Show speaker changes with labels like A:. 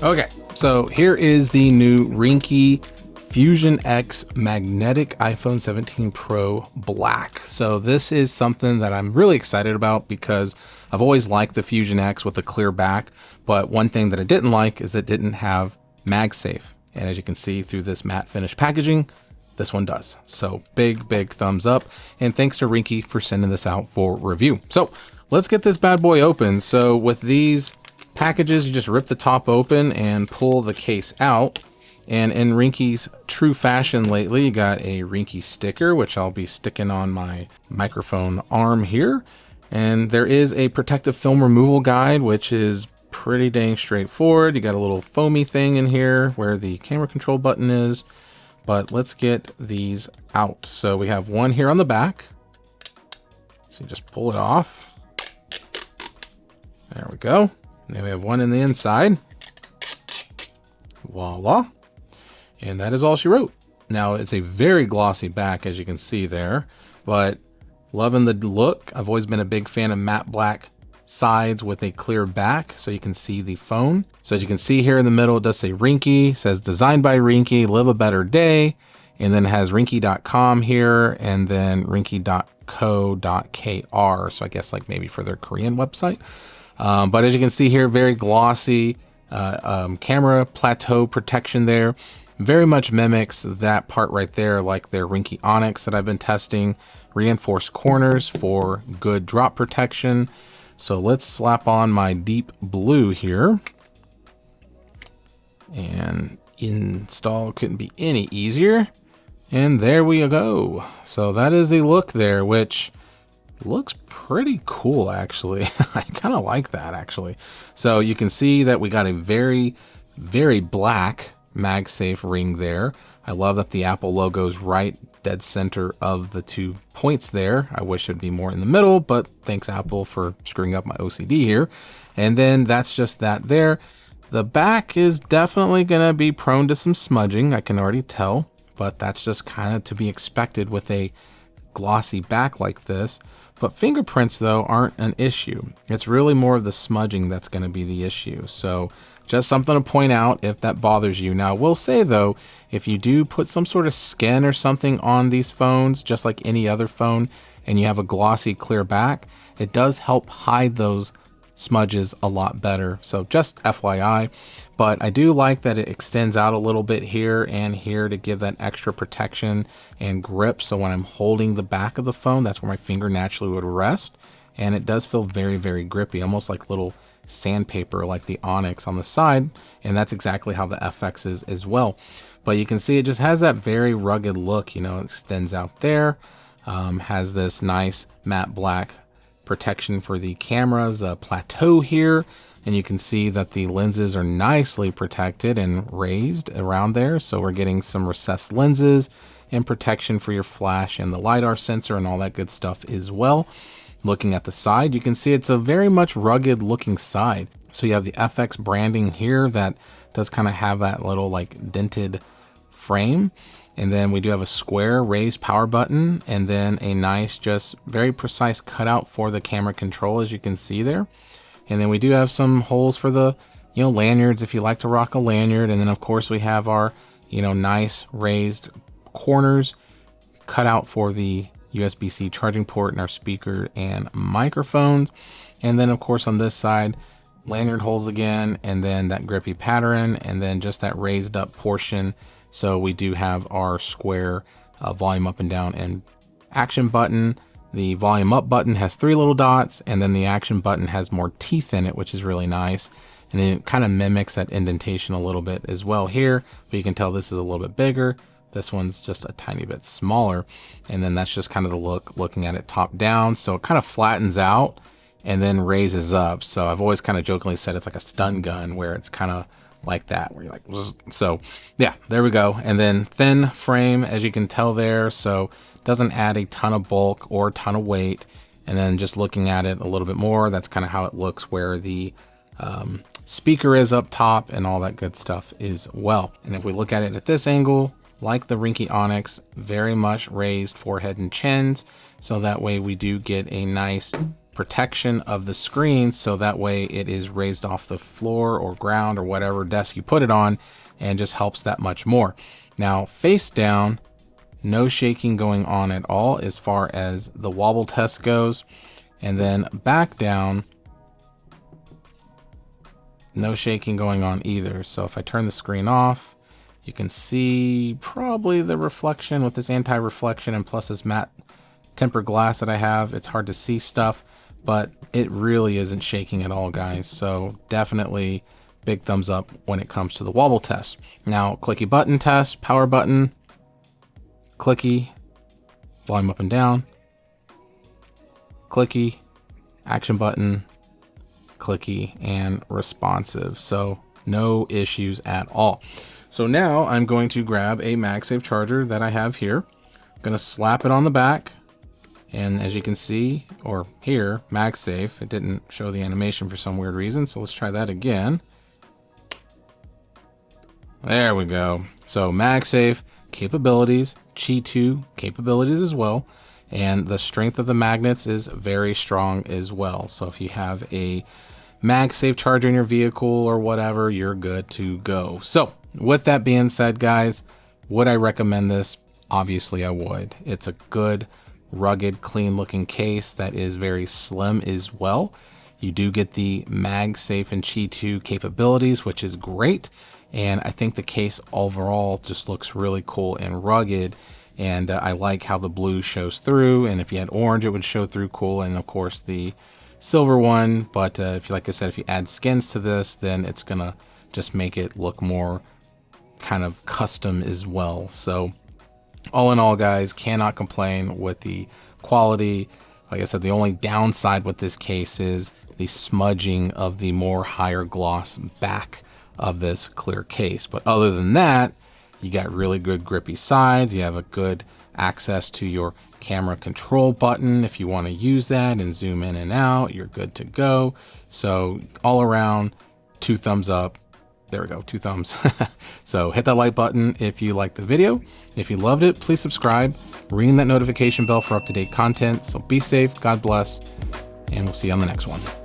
A: Okay, so here is the new Ringke Fusion X Magnetic iPhone 17 Pro Black. So this is something that I'm really excited about because I've always liked the Fusion X with the clear back, but one thing that I didn't like is it didn't have MagSafe. And as you can see through this matte finish packaging, this one does. So big thumbs up. And thanks to Ringke for sending this out for review. So let's get this bad boy open. So with these packages, you just rip the top open and pull the case out. And in Ringke's true fashion lately, you got a Ringke sticker, which I'll be sticking on my microphone arm here. And there is a protective film removal guide, which is pretty dang straightforward. You got a little foamy thing in here where the camera control button is. But let's get these out. So we have one here on the back. So you just pull it off. There we go. And then we have one in the inside. Voila. And that is all she wrote. Now it's a very glossy back, as you can see there, but loving the look. I've always been a big fan of matte black sides with a clear back so you can see the phone. So as you can see here in the middle, it does say Ringke, says designed by Ringke, live a better day. And then it has Ringke.com here and then Ringke.co.kr. So I guess like maybe for their Korean website. But as you can see here, very glossy camera plateau protection there. Very much mimics that part right there, like their Ringke Onyx that I've been testing. Reinforced corners for good drop protection. So let's slap on my deep blue here. And install couldn't be any easier. And there we go. So that is the look there, which looks pretty cool actually. I kind of like that actually. So you can see that we got a very black MagSafe ring there. I love that the Apple logo is right dead center of the 2 points there. I wish it'd be more in the middle, but thanks Apple for screwing up my OCD here. And then that's just that there. The back is definitely gonna be prone to some smudging, I can already tell, but that's just kind of to be expected with a glossy back like this. But fingerprints though aren't an issue. It's really more of the smudging that's going to be the issue. So just something to point out if that bothers you. Now I will say though, if you do put some sort of skin or something on these phones, just like any other phone, and you have a glossy clear back, it does help hide those smudges a lot better. So just FYI, but I do like that it extends out a little bit here and here to give that extra protection and grip. So when I'm holding the back of the phone, that's where my finger naturally would rest. And it does feel very grippy, almost like little sandpaper like the Onyx on the side. And that's exactly how the FX is as well. But you can see it just has that very rugged look, you know, it extends out there, has this nice matte black protection for the camera's plateau here, and you can see that the lenses are nicely protected and raised around there. So we're getting some recessed lenses and protection for your flash and the LiDAR sensor and all that good stuff as well. Looking at the side, you can see it's a very much rugged looking side. So you have the FX branding here that does kind of have that little like dented frame. And then we do have a square raised power button and then a nice, just very precise cutout for the camera control, as you can see there. And then we do have some holes for the, you know, lanyards if you like to rock a lanyard. And then of course we have our, you know, nice raised corners cut out for the USB-C charging port and our speaker and microphones. And then of course on this side, lanyard holes again, and then that grippy pattern, and then just that raised up portion. So we do have our square volume up and down and action button. The volume up button has 3 little dots, and then the action button has more teeth in it, which is really nice. And then it kind of mimics that indentation a little bit as well here, but you can tell this is a little bit bigger. This one's just a tiny bit smaller. And then that's just kind of the look looking at it top down. So it kind of flattens out and then raises up. So I've always kind of jokingly said it's like a stun gun, where it's kind of like that, where you're like, so yeah, there we go. And then thin frame, as you can tell there, so doesn't add a ton of bulk or a ton of weight. And then just looking at it a little bit more, that's kind of how it looks, where the speaker is up top and all that good stuff as well. And if we look at it at this angle, like the Ringke Onyx, very much raised forehead and chins, so that way we do get a nice protection of the screen, so that way it is raised off the floor or ground or whatever desk you put it on, and just helps that much more. Now, face down, no shaking going on at all as far as the wobble test goes. And then back down, no shaking going on either. So if I turn the screen off, you can see probably the reflection with this anti-reflection, and plus this matte tempered glass that I have. It's hard to see stuff, but it really isn't shaking at all, guys. So definitely big thumbs up when it comes to the wobble test. Now, clicky button test, power button, clicky, volume up and down, clicky, action button, clicky, and responsive. So no issues at all. So now I'm going to grab a MagSafe charger that I have here. I'm going to slap it on the back. And as you can see, or hear, MagSafe, it didn't show the animation for some weird reason. So let's try that again. There we go. So MagSafe capabilities, Qi 2 capabilities as well. And the strength of the magnets is very strong as well. So if you have a MagSafe charger in your vehicle or whatever, you're good to go. So with that being said, guys, would I recommend this? Obviously I would. It's a good, rugged, clean looking case that is very slim as well. You do get the MagSafe and Qi 2 capabilities, which is great. And I think the case overall just looks really cool and rugged. And I like how the blue shows through. And if you had orange, it would show through cool. And of course the silver one. But if, like I said, if you add skins to this, then it's going to just make it look more kind of custom as well. So all in all, guys, cannot complain with the quality. Like I said, the only downside with this case is the smudging of the more higher gloss back of this clear case. But other than that, you got really good grippy sides. You have a good access to your camera control button. If you want to use that and zoom in and out, you're good to go. So all around, 2 thumbs up. There we go, 2 thumbs. So hit that like button if you liked the video. If you loved it, please subscribe. Ring that notification bell for up-to-date content. So be safe, God bless, and we'll see you on the next one.